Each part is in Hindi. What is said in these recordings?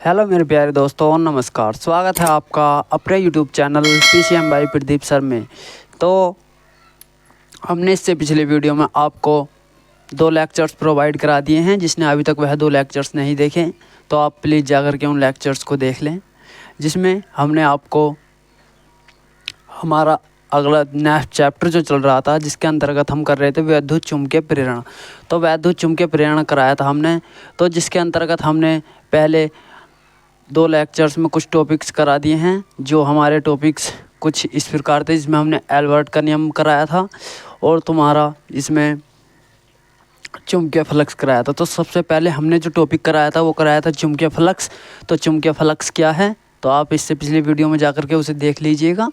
हेलो मेरे प्यारे दोस्तों, नमस्कार। स्वागत है आपका अपने YouTube channel PCM by Pradeep sir में। तो हमने इससे पिछले वीडियो में आपको 2 लेक्चर्स प्रोवाइड करा दिए हैं। जिसने अभी तक वह 2 लेक्चर्स नहीं देखे तो आप प्लीज़ जाकर के उन लेक्चर्स को देख लें, जिसमें हमने आपको हमारा अगला नेक्स्ट चैप्टर जो चल रहा था, जिसके अंतर्गत हम कर रहे थे वैद्युत चुम्बकीय प्रेरण। तो वैद्युत चुम्बकीय प्रेरण कराया था हमने, तो जिसके अंतर्गत हमने पहले 2 लेक्चर्स में कुछ टॉपिक्स करा दिए हैं। जो हमारे टॉपिक्स कुछ इस प्रकार थे, जिसमें हमने एल्बर्ट का नियम कराया था और तुम्हारा इसमें चुम्बकीय फ्लक्स कराया था। तो सबसे पहले हमने जो टॉपिक कराया था वो कराया था चुम्बकीय फ्लक्स। तो चुम्बकीय फ्लक्स क्या है, तो आप इससे पिछले वीडियो में जाकर के उसे देख लीजिएगा।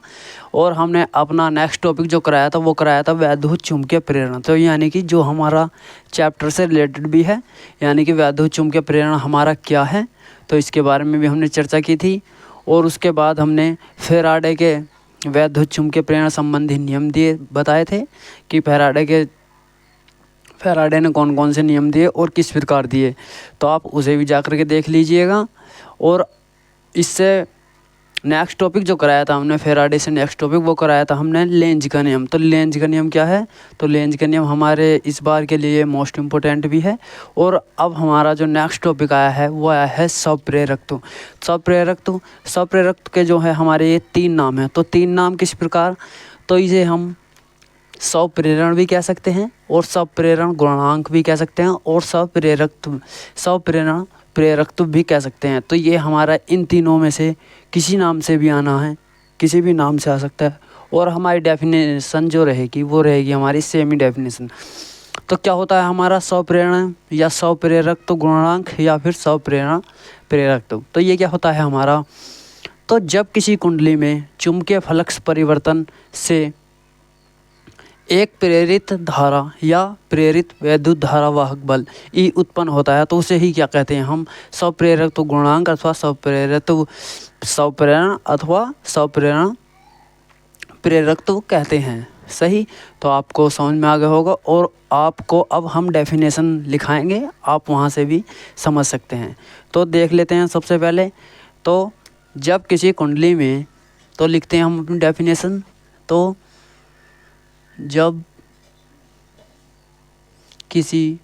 और हमने अपना नेक्स्ट टॉपिक जो कराया था वो कराया था वैद्युत चुम्बकीय प्रेरण। तो यानी कि जो हमारा चैप्टर से रिलेटेड भी है, यानी कि वैद्युत चुम्बकीय प्रेरण हमारा क्या है, तो इसके बारे में भी हमने चर्चा की थी। और उसके बाद हमने फैराडे के वैद्युत चुम्बकीय प्रेरण संबंधी नियम बताए थे कि फैराडे ने कौन कौन से नियम दिए और किस प्रकार दिए। तो आप उसे भी जाकर के देख लीजिएगा। और इससे नेक्स्ट टॉपिक जो कराया था हमने फैराडे से, नेक्स्ट टॉपिक वो कराया था हमने लेंज का नियम। तो लेंज का नियम क्या है, तो लेंज का नियम हमारे इस बार के लिए मोस्ट इम्पोर्टेंट भी है। और अब हमारा जो नेक्स्ट टॉपिक आया है वो आया है स्वप्रेरकत्व। स्वप्रेरकत्व के जो है हमारे ये 3 नाम हैं। तो 3 नाम किस प्रकार, तो इसे हम स्वप्रेरण भी कह सकते हैं और स्वप्रेरण गुणांक भी कह सकते हैं और स्वप्रेरण प्रेरकत्व भी कह सकते हैं। तो ये हमारा इन तीनों में से किसी नाम से भी आना है, किसी भी नाम से आ सकता है। और हमारी डेफिनेशन जो रहेगी वो रहेगी हमारी सेमी डेफिनेशन। तो क्या होता है हमारा स्वप्रेरण या स्वप्रेरकत्व गुणांक या फिर स्वप्रेरण प्रेरकत्व। तो ये क्या होता है हमारा, तो जब किसी कुंडली में चुम्बकीय फ्लक्स परिवर्तन से एक प्रेरित धारा या प्रेरित वैद्युत धारा वाहक बल ई उत्पन्न होता है, तो उसे ही क्या कहते हैं हम, स्वप्रेरकत्व गुणांक अथवा स्वप्रेरण अथवा स्वप्रेरण प्रेरकत्व कहते हैं। सही, तो आपको समझ में आ गया होगा। और आपको अब हम डेफिनेशन लिखाएंगे, आप वहाँ से भी समझ सकते हैं। तो देख लेते हैं सबसे पहले। तो जब किसी कुंडली में, तो लिखते हैं हम अपनी डेफिनेशन। तो जब किसी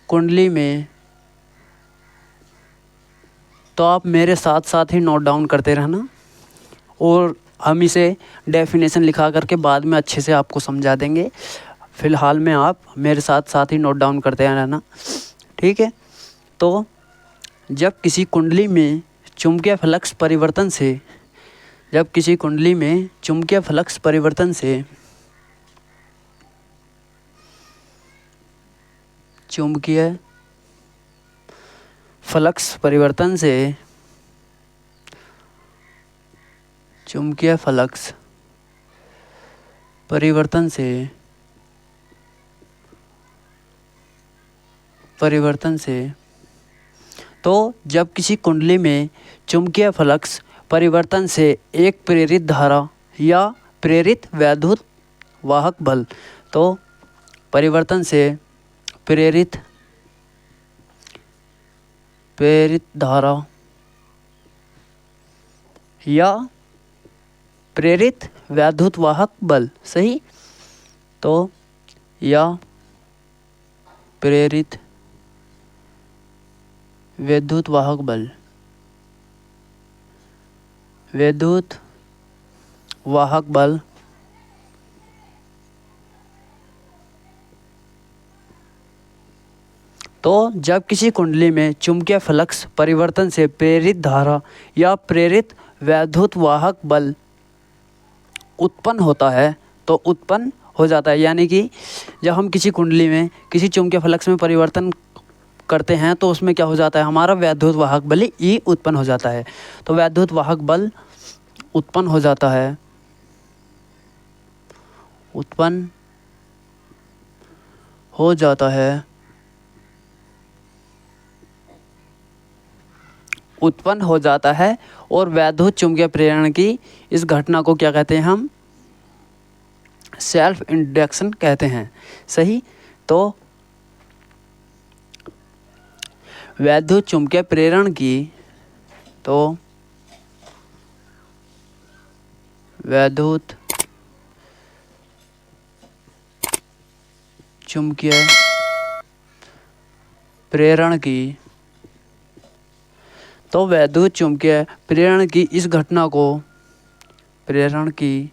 कुंडली में, तो आप मेरे साथ साथ ही नोट डाउन करते रहना और हम इसे डेफिनेशन लिखा करके बाद में अच्छे से आपको समझा देंगे। फ़िलहाल में आप मेरे साथ साथ ही नोट डाउन करते रहना, ठीक है। तो जब किसी कुंडली में चुम्बकीय फ्लक्स परिवर्तन से चुम्बकीय फ्लक्स परिवर्तन से तो जब किसी कुंडली में चुम्बकीय फ्लक्स परिवर्तन से एक प्रेरित धारा या प्रेरित वैद्युत वाहक बल, तो परिवर्तन से प्रेरित धारा या प्रेरित वैद्युत वाहक बल, सही, तो या प्रेरित वैद्युत वाहक बल, तो जब किसी कुंडली में चुम्बकीय फ्लक्स परिवर्तन से प्रेरित धारा या प्रेरित वैद्युत वाहक बल उत्पन्न होता है, तो उत्पन्न हो जाता है, यानी कि जब हम किसी कुंडली में किसी चुम्बकीय फ्लक्स में परिवर्तन करते हैं तो उसमें क्या हो जाता है, हमारा वैद्युत वाहक बल ई उत्पन्न हो जाता है। तो वैद्युत वाहक बल उत्पन्न हो जाता है, और वैद्युत चुम्बकीय प्रेरण की इस घटना को क्या कहते हैं हम, सेल्फ इंडक्शन कहते हैं। सही, तो वैद्युत चुम्बकीय प्रेरण की, तो वैद्युत चुम्बकीय प्रेरण की, तो वैद्युत चुम्बकीय प्रेरण की इस घटना को, प्रेरण की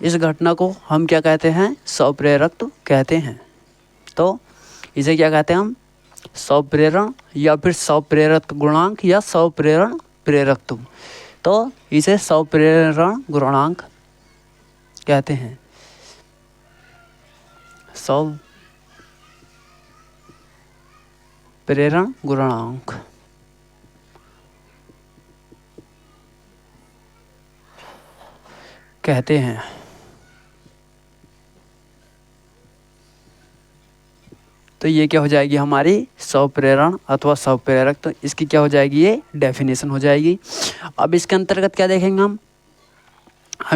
इस घटना को हम क्या कहते हैं, स्वप्रेरकत्व कहते हैं। तो इसे क्या कहते हैं हम, स्वप्रेरण या फिर स्वप्रेरक गुणांक या स्वप्रेरण प्रेरकत्व। तो इसे स्वप्रेरण गुणांक कहते हैं, स्वप्रेरण गुणांक कहते हैं। तो ये क्या हो जाएगी हमारी स्वप्रेरण अथवा स्वप्रेरक। तो इसकी क्या हो जाएगी, ये डेफिनेशन हो जाएगी। अब इसके अंतर्गत क्या देखेंगे हम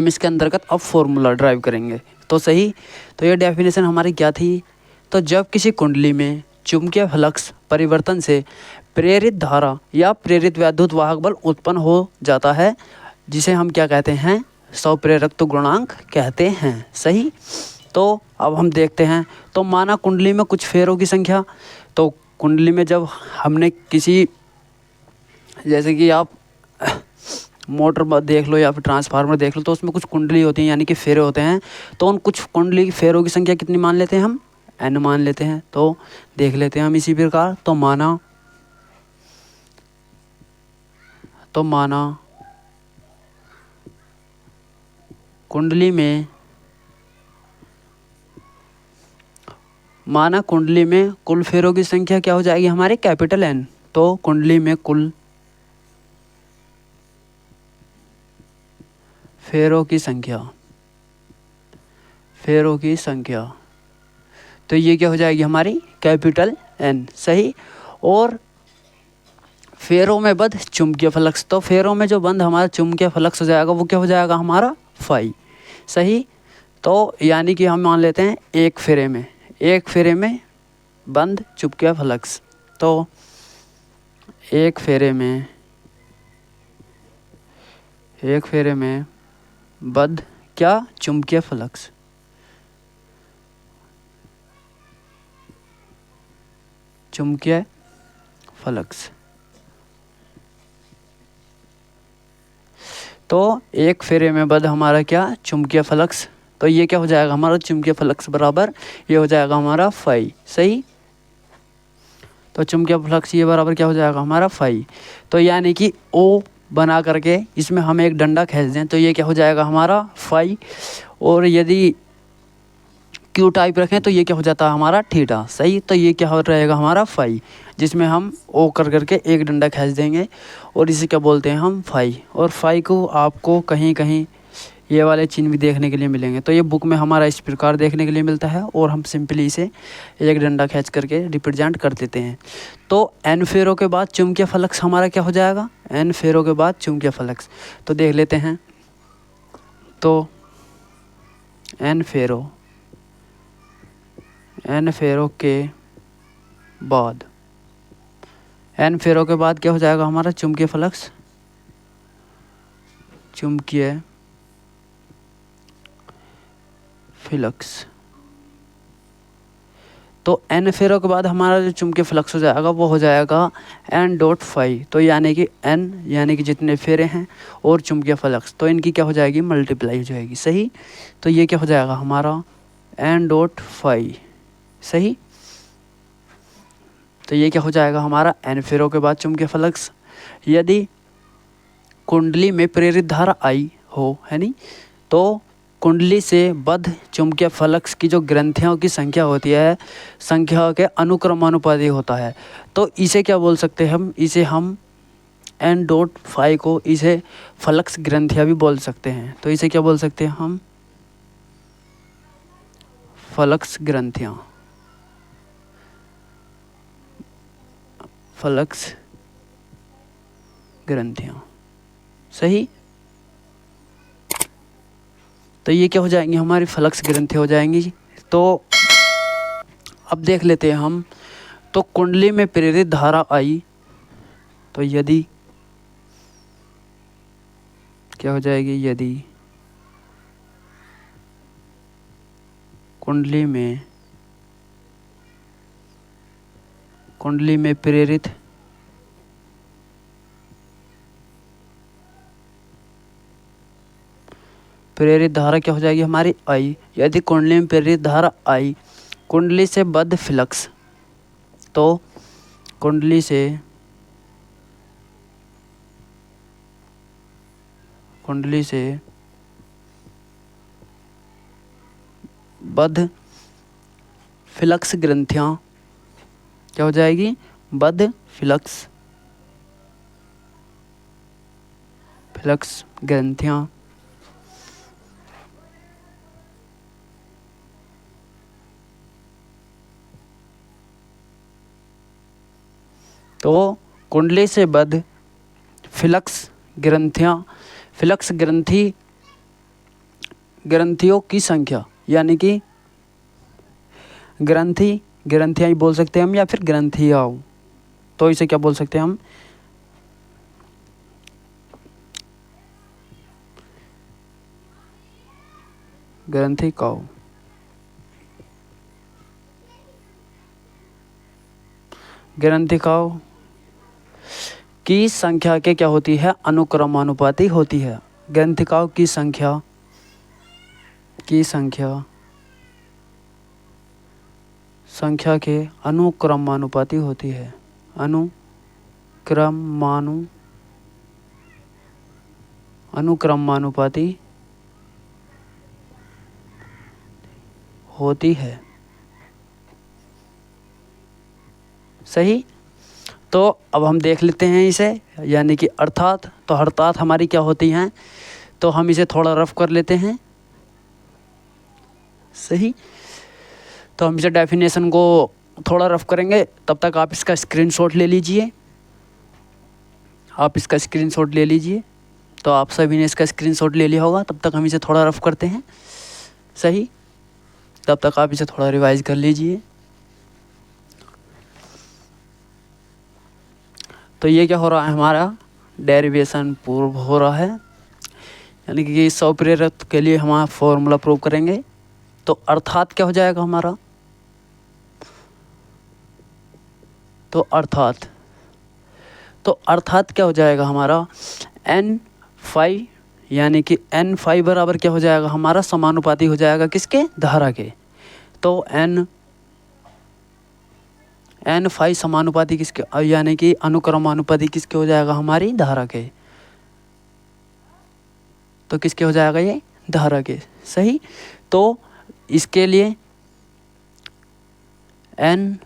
इसके अंतर्गत अब फॉर्मूला ड्राइव करेंगे। तो सही, तो ये डेफिनेशन हमारी क्या थी, तो जब किसी कुंडली में चुंबकीय फ्लक्स परिवर्तन से प्रेरित धारा या प्रेरित वैद्युत वाहक बल उत्पन्न हो जाता है, जिसे हम क्या कहते हैं, स्वप्रेरकत्व गुणांक कहते हैं। सही, तो अब हम देखते हैं। तो माना कुंडली में कुछ फेरों की संख्या, तो कुंडली में जब हमने किसी, जैसे कि आप मोटर देख लो या फिर ट्रांसफार्मर देख लो, तो उसमें कुछ कुंडली होती हैं यानी कि फेरे होते हैं। तो उन कुछ कुंडली की फेरों की संख्या कितनी मान लेते हैं हम, n मान लेते हैं। तो देख लेते हैं हम इसी प्रकार। तो माना कुंडली में कुल फेरों की संख्या क्या हो जाएगी हमारे, कैपिटल N। तो कुंडली में कुल फेरों की संख्या, तो ये क्या हो जाएगी हमारी, कैपिटल N। सही, और फेरों में बंध चुंबकीय फ्लक्स, तो फेरों में जो बंध हमारा चुंबकीय फ्लक्स हो जाएगा वो क्या हो जाएगा हमारा, फाई। सही, तो यानी कि हम मान लेते हैं एक फेरे में बंध चुंबकीय फ्लक्स। तो एक फेरे में बंध क्या, चुंबकीय फ्लक्स। तो एक फेरे में बंध हमारा क्या, चुंबकीय फ्लक्स। तो ये क्या हो जाएगा हमारा, चुंबकीय फ्लक्स बराबर ये हो जाएगा हमारा फाई। सही, तो चुंबकीय फ्लक्स ये बराबर क्या हो जाएगा हमारा, फाई। तो यानी कि ओ बना करके इसमें हम एक डंडा खींच दें तो ये क्या हो जाएगा हमारा, फाई। और यदि क्यू टाइप रखें तो ये क्या हो जाता है हमारा, थीटा। सही, तो ये क्या हो रहेगा हमारा, फाई, जिसमें हम ओ कर करके एक डंडा खींच देंगे और इसे क्या बोलते हैं हम, फाई। और फाई को आपको कहीं कहीं ये वाले चिन्ह भी देखने के लिए मिलेंगे। तो ये बुक में हमारा इस प्रकार देखने के लिए मिलता है और हम सिंपली इसे एक डंडा खींच करके रिप्रेजेंट कर देते हैं। तो एन फेरों के बाद चुंबकीय फ्लक्स हमारा क्या हो जाएगा, एन फेरों के बाद चुंबकीय फ्लक्स। तो देख लेते हैं। तो एन फेरों के बाद क्या हो जाएगा हमारा, चुंबकीय फ्लक्स, तो एन फेरों के बाद हमारा जो चुंबकीय फ्लक्स हो जाएगा वो हो जाएगा एन डॉट फाई। तो यानी कि एन यानी कि जितने फेरे हैं और चुंबकीय फ्लक्स, तो इनकी क्या हो जाएगी, मल्टीप्लाई हो जाएगी। सही, तो ये क्या हो जाएगा हमारा, एन डॉट फाई। सही, तो ये क्या हो जाएगा हमारा, एन फेरों के बाद चुंबकीय फ्लक्स। यदि कुंडली में प्रेरित धारा आई हो, है नहीं, तो कुंडली से बद्ध चुंबकीय फ्लक्स की जो ग्रंथियों की संख्या होती है, संख्या के अनुक्रमानुपाती होता है। तो इसे क्या बोल सकते हैं हम एन डॉट फाई को इसे फ्लक्स ग्रंथियाँ भी बोल सकते हैं। तो इसे क्या बोल सकते हैं हम, फ्लक्स ग्रंथियाँ। सही, तो ये क्या हो जाएंगी, हमारी फ्लक्स ग्रंथि हो जाएंगी। तो अब देख लेते हैं हम। तो कुंडली में प्रेरित धारा आई, तो यदि क्या हो जाएगी, यदि कुंडली में प्रेरित धारा क्या हो जाएगी हमारी, आई। यदि कुंडली में प्रेरित धारा आई कुंडली से बद्ध फ्लक्स, तो कुंडली से बद्ध फ्लक्स ग्रंथियां क्या हो जाएगी, बद्ध फ्लक्स ग्रंथियां तो कुंडली से बद्ध फ्लक्स ग्रंथियों की संख्या, यानी कि ग्रंथियां ही बोल सकते हैं हम, या फिर ग्रंथियां, तो इसे क्या बोल सकते हैं हम, ग्रंथिकाओं की संख्या के क्या होती है, अनुक्रमानुपाती होती है। ग्रंथिकाओं की संख्या के अनुक्रमानुपाती होती है, अनुक्रमानुपाती होती है। सही। तो अब हम देख लेते हैं इसे, यानी कि अर्थात हमारी क्या होती हैं, तो हम इसे थोड़ा रफ कर लेते हैं। सही। तो हम इसे डेफिनेशन को थोड़ा रफ करेंगे, तब तक आप इसका स्क्रीनशॉट ले लीजिए। तो आप सभी ने इसका स्क्रीनशॉट ले लिया होगा, तब तक हम इसे थोड़ा रफ करते हैं। सही। तब तक आप इसे थोड़ा रिवाइज कर लीजिए। तो ये क्या हो रहा है, हमारा डेरिवेशन पूर्व हो रहा है, यानी कि स्वप्रेरक के लिए हम फॉर्मूला प्रूव करेंगे। तो अर्थात क्या हो जाएगा हमारा, तो अर्थात क्या हो जाएगा हमारा, N∅, यानी कि N∅ बराबर क्या हो जाएगा हमारा, समानुपाती हो जाएगा किसके, धारा के। तो N∅ समानुपाती किसके, यानी कि अनुक्रमानुपाती किसके हो जाएगा, हमारी धारा के। तो किसके हो जाएगा, ये धारा के। सही। तो इसके लिए N∅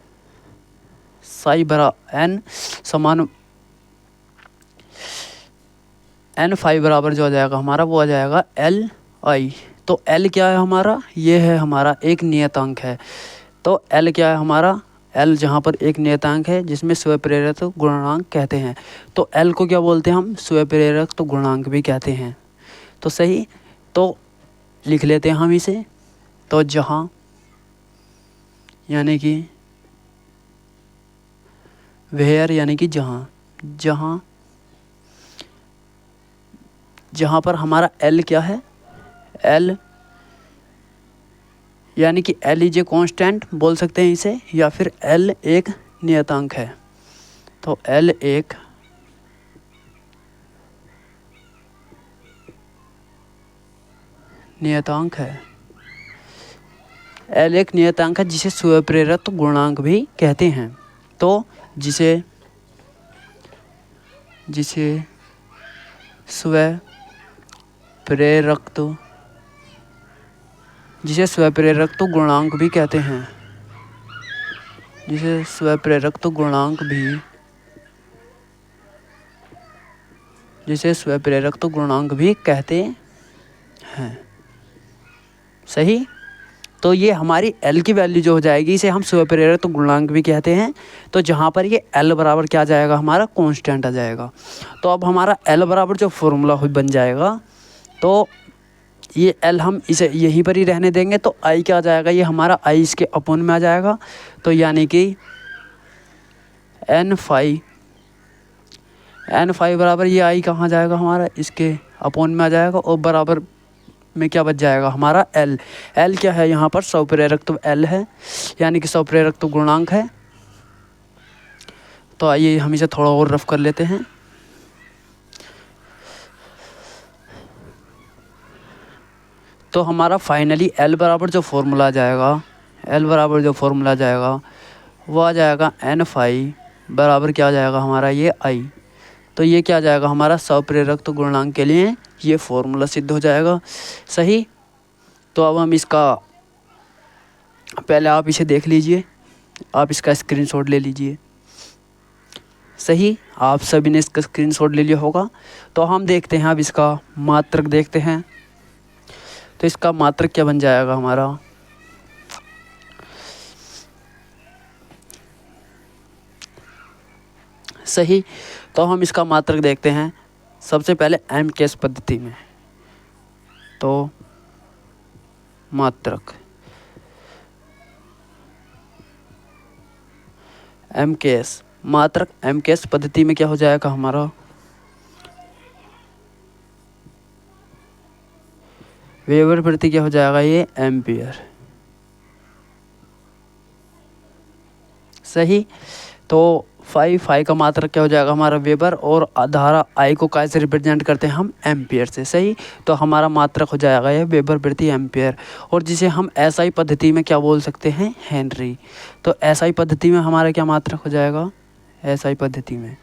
बराबर जो हो जाएगा हमारा, वो आ जाएगा Li। तो L क्या है हमारा, ये है हमारा एक नियतांक है। तो L क्या है हमारा, L जहाँ पर एक नियतांक है जिसमें स्वप्रेरक गुणांक कहते हैं। तो L को क्या बोलते हैं हम, स्वप्रेरक गुणांक भी कहते हैं। तो सही। तो लिख लेते हैं हम इसे। तो जहाँ, यानी कि वेयर, यानी कि जहाँ पर हमारा L क्या है, L यानी कि L इज ए कांस्टेंट बोल सकते हैं इसे, या फिर L एक नियतांक है। तो L एक नियतांक है, L एक नियतांक है जिसे स्वप्रेरक गुणांक भी कहते हैं। तो जिसे स्वप्रेरक गुणांक भी कहते हैं, जिसे स्वप्रेरक गुणांक भी कहते हैं। सही। तो ये हमारी L की वैल्यू जो हो जाएगी, इसे हम स्वप्रेरक गुणांक भी कहते हैं। तो जहाँ पर ये L बराबर क्या आ जाएगा हमारा, कांस्टेंट आ जाएगा। तो अब हमारा L बराबर जो फॉर्मूला बन जाएगा, तो ये L हम इसे यहीं पर ही रहने देंगे तो I क्या आ जाएगा, ये हमारा I इसके अपोन में आ जाएगा। तो यानी कि N फाई बराबर ये I कहाँ जाएगा हमारा, इसके अपोन में आ जाएगा और बराबर में क्या बच जाएगा हमारा L। L क्या है यहाँ पर, स्वप्रेरक तो L है, यानी कि स्वप्रेरक तो गुणांक है। तो आइए हम इसे थोड़ा और रफ कर लेते हैं। तो हमारा फाइनली L बराबर जो फॉर्मूला आ जाएगा वो आ जाएगा N फाई बराबर क्या आ जाएगा हमारा, ये I। तो ये क्या आ जाएगा हमारा, स्वप्रेरक तो गुणांक के लिए ये फॉर्मूला सिद्ध हो जाएगा। सही। तो अब हम इसका, पहले आप इसे देख लीजिए, आप इसका स्क्रीनशॉट ले लीजिए। सही, आप सभी ने इसका स्क्रीनशॉट ले लिया होगा। तो हम देखते हैं अब इसका मात्रक देखते हैं। तो इसका मात्रक क्या बन जाएगा हमारा, सही। तो हम इसका मात्रक देखते हैं सबसे पहले MKS पद्धति में। तो मात्रक MKS पद्धति में क्या हो जाएगा हमारा, वेबर प्रति क्या हो जाएगा, ये एम्पियर। सही। तो फाई का मात्रक क्या हो जाएगा हमारा, वेबर, और धारा I को कैसे रिप्रेजेंट करते हैं हम, एम्पियर से। सही। तो हमारा मात्रक हो जाएगा ये वेबर प्रति एम्पियर, और जिसे हम SI पद्धति में क्या बोल सकते हैं, हेनरी। तो SI पद्धति में हमारा क्या मात्रक हो जाएगा, SI पद्धति में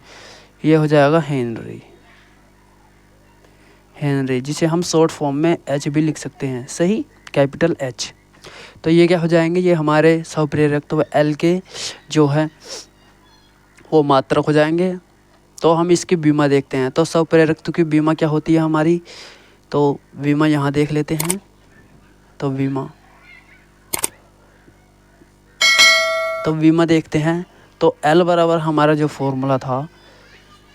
ये हो जाएगा हेनरी, जिसे हम शॉर्ट फॉर्म में H भी लिख सकते हैं। सही, कैपिटल H। तो ये क्या हो जाएंगे, ये हमारे स्वप्रेरक तो L के जो है वो मात्रक हो जाएंगे। तो हम इसकी बीमा देखते हैं। तो स्वप्रेरक की बीमा क्या होती है हमारी, तो बीमा यहाँ देख लेते हैं। तो बीमा देखते हैं। तो L बराबर हमारा जो फॉर्मूला था,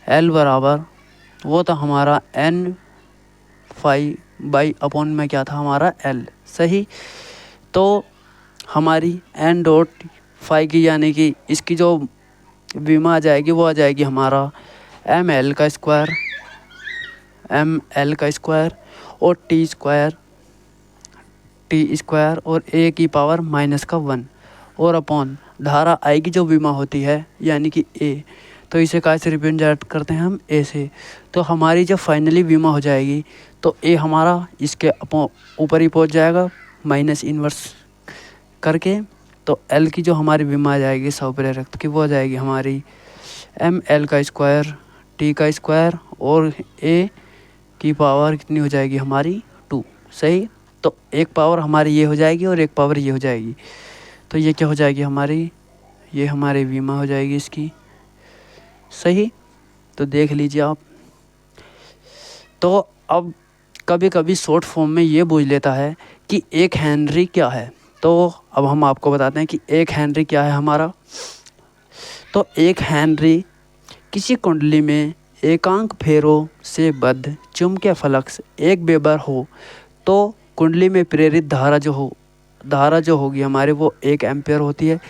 L बराबर वो था हमारा N फाई बाई अपोन में क्या था हमारा, L। सही। तो हमारी N डॉट फाई की, यानी कि इसकी जो बीमा आ जाएगी वो आ जाएगी हमारा ML का स्क्वायर और T स्क्वायर और A की पावर -1 और अपॉन धारा I की जो बीमा होती है यानी कि A। तो इसे कैसे रिप्रेजेंट करते हैं हम, A से। तो हमारी जब फाइनली बीमा हो जाएगी तो A हमारा इसके ऊपर ही पहुंच जाएगा माइनस इन्वर्स करके। तो L की जो हमारी बीमा आ जाएगी स्वप्रेरक की, वो आ जाएगी हमारी ML का स्क्वायर, T का स्क्वायर और A की पावर कितनी हो जाएगी हमारी 2। सही। तो एक पावर हमारी ये हो जाएगी और एक पावर ये हो जाएगी। तो ये क्या हो जाएगी हमारी, ये हमारी बीमा हो जाएगी इसकी। सही। तो देख लीजिए आप। तो अब कभी कभी शॉर्ट फॉर्म में ये पूछ लेता है कि 1 हेनरी क्या है। तो अब हम आपको बताते हैं कि 1 हेनरी क्या है हमारा। तो 1 हेनरी किसी कुंडली में एकांक फेरों से बद्ध चुंबकीय फ्लक्स 1 वेबर हो तो कुंडली में प्रेरित धारा जो होगी हमारे वो 1 एम्पियर होती है।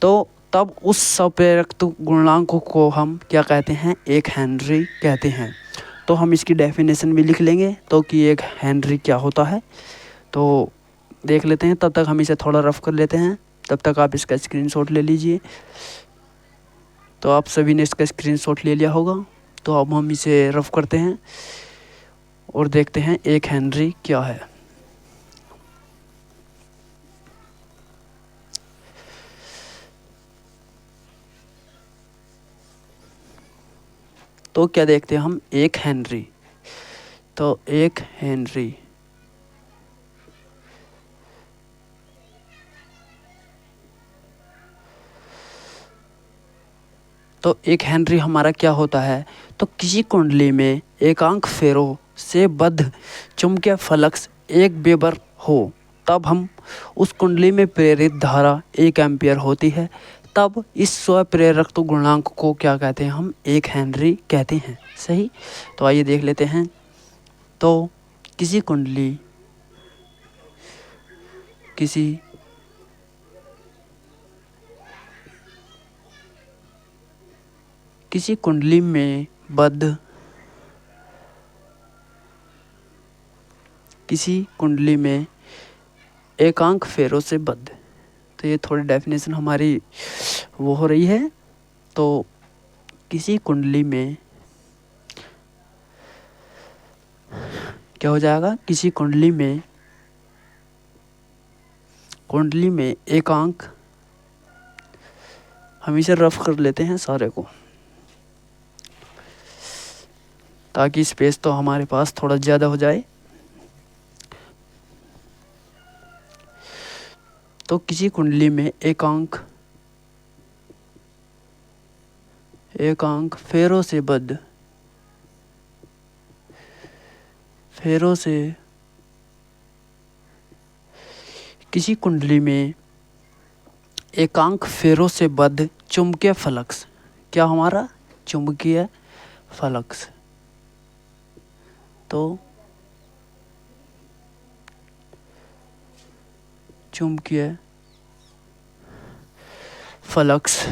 तो तब उस स्वप्रेरक गुणांक को हम क्या कहते हैं, 1 हेनरी कहते हैं। तो हम इसकी डेफिनेशन भी लिख लेंगे तो कि 1 हेनरी क्या होता है। तो देख लेते हैं, तब तक हम इसे थोड़ा रफ कर लेते हैं। तब तक आप इसका स्क्रीनशॉट ले लीजिए। तो आप सभी ने इसका स्क्रीनशॉट ले लिया होगा। तो अब हम इसे रफ करते हैं और देखते हैं 1 हेनरी क्या है। तो क्या देखते हैं हम, 1 हेनरी। तो 1 हेनरी तो 1 हेनरी हमारा क्या होता है, तो किसी कुंडली में एकांक फेरों से बद्ध चुंबकीय फ्लक्स 1 वेबर हो तब हम उस कुंडली में प्रेरित धारा 1 एम्पियर होती है। तब इस स्वप्रेरक गुणांक को क्या कहते हैं हम, 1 हेनरी कहते हैं। सही। तो आइए देख लेते हैं। तो किसी कुंडली में बद्ध एकांक फेरों से बद्ध। तो ये थोड़ी डेफिनेशन हमारी वो हो रही है। तो किसी कुंडली में क्या हो जाएगा, किसी कुंडली में एकांक, हम इसे रफ कर लेते हैं सारे को ताकि स्पेस तो हमारे पास थोड़ा ज़्यादा हो जाए। तो किसी कुंडली में एकांक फेरों से बद्ध, किसी कुंडली में एकांक फेरों से बद्ध चुंबकीय फ्लक्स, क्या हमारा चुंबकीय फ्लक्स। तो चुंबकीय फ्लक्स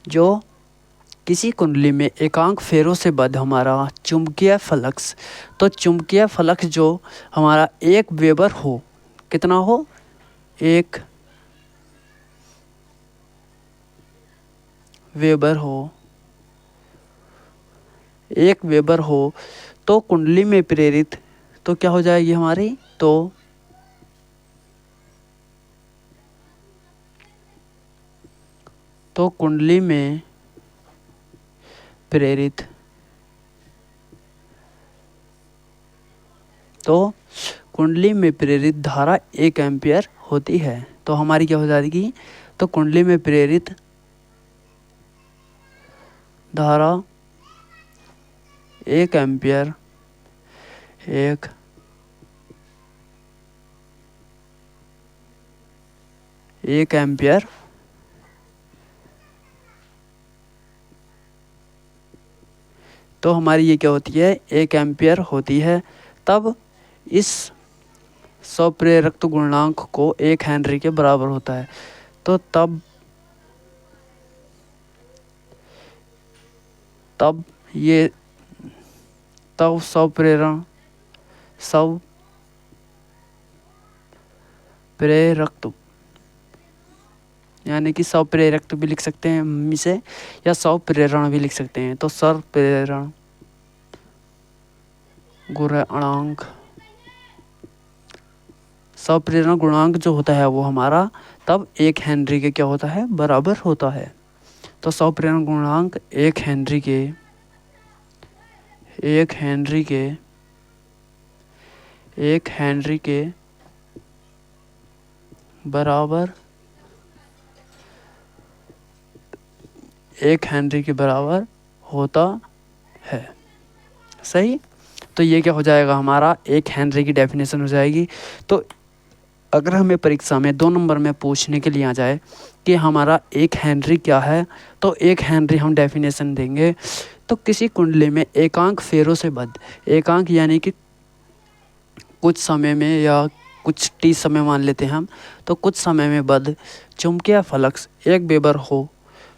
जो किसी कुंडली में एकांक फेरों से बद्ध हमारा चुंबकीय फ्लक्स, तो चुंबकीय फ्लक्स जो हमारा 1 वेबर हो, कितना हो, 1 वेबर हो, तो कुंडली में प्रेरित, तो क्या हो जाएगी हमारी, तो कुंडली में प्रेरित, धारा 1 एम्पियर होती है। तो हमारी क्या हो जाएगी, तो कुंडली में प्रेरित धारा 1 एम्पियर तो हमारी ये क्या होती है, 1 एम्पियर होती है। तब इस स्वप्रेरक गुणांक को 1 हेनरी के बराबर होता है। तो तब स्वप्रेरक यानी कि स्वप्रेरक भी लिख सकते हैं हम इसे, या स्वप्रेरण भी लिख सकते हैं। तो स्वप्रेरण गुणांक, स्वप्रेरण गुणांक जो होता है वो हमारा तब 1 हेनरी के क्या होता है, बराबर होता है। तो स्वप्रेरण गुणांक 1 हेनरी के बराबर 1 हेनरी के बराबर होता है। सही। तो ये क्या हो जाएगा हमारा, 1 हेनरी की डेफिनेशन हो जाएगी। तो अगर हमें परीक्षा में 2 नंबर में पूछने के लिए आ जाए कि हमारा 1 हेनरी क्या है, तो 1 हेनरी हम डेफिनेशन देंगे। तो किसी कुंडली में एकांक फेरों से बद्ध, एकांक यानी कि कुछ समय में या कुछ टी समय मान लेते हैं हम, तो कुछ समय में बद्ध चुंबकीय फ्लक्स 1 वेबर हो,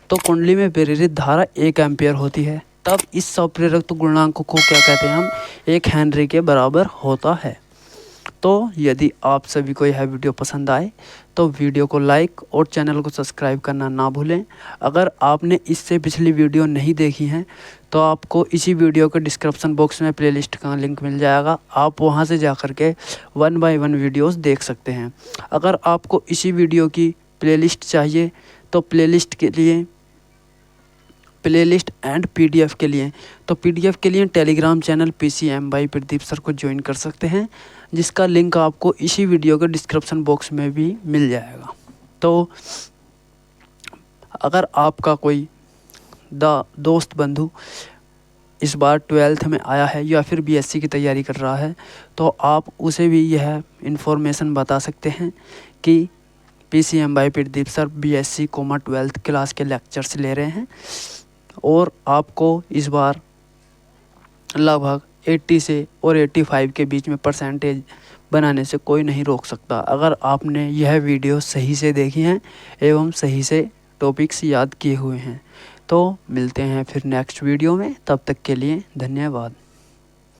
तो कुंडली में प्रेरित धारा 1 एम्पियर होती है। तब इस स्वप्रेरक गुणांक को क्या कहते हैं हम, 1 हेनरी के बराबर होता है। तो यदि आप सभी को यह वीडियो पसंद आए तो वीडियो को लाइक और चैनल को सब्सक्राइब करना ना भूलें। अगर आपने इससे पिछली वीडियो नहीं देखी हैं तो आपको इसी वीडियो के डिस्क्रिप्शन बॉक्स में प्लेलिस्ट का लिंक मिल जाएगा, आप वहां से जा कर के 1 बाय 1 वीडियोस देख सकते हैं। अगर आपको इसी वीडियो की प्लेलिस्ट चाहिए तो प्लेलिस्ट एंड पीडीएफ के लिए, तो पीडीएफ के लिए Telegram channel PCM by Pradeep sir को ज्वाइन कर सकते हैं, जिसका लिंक आपको इसी वीडियो के डिस्क्रिप्शन बॉक्स में भी मिल जाएगा। तो अगर आपका कोई दोस्त बंधु इस बार 12th में आया है या फिर BSc की तैयारी कर रहा है, तो आप उसे भी यह इन्फॉर्मेशन बता सकते हैं कि PCM by Pradeep sir BSc 12th class के लेक्चर्स ले रहे हैं, और आपको इस बार लगभग 80 से और 85 के बीच में परसेंटेज बनाने से कोई नहीं रोक सकता, अगर आपने यह वीडियो सही से देखी हैं एवं सही से टॉपिक्स याद किए हुए हैं। तो मिलते हैं फिर नेक्स्ट वीडियो में, तब तक के लिए धन्यवाद।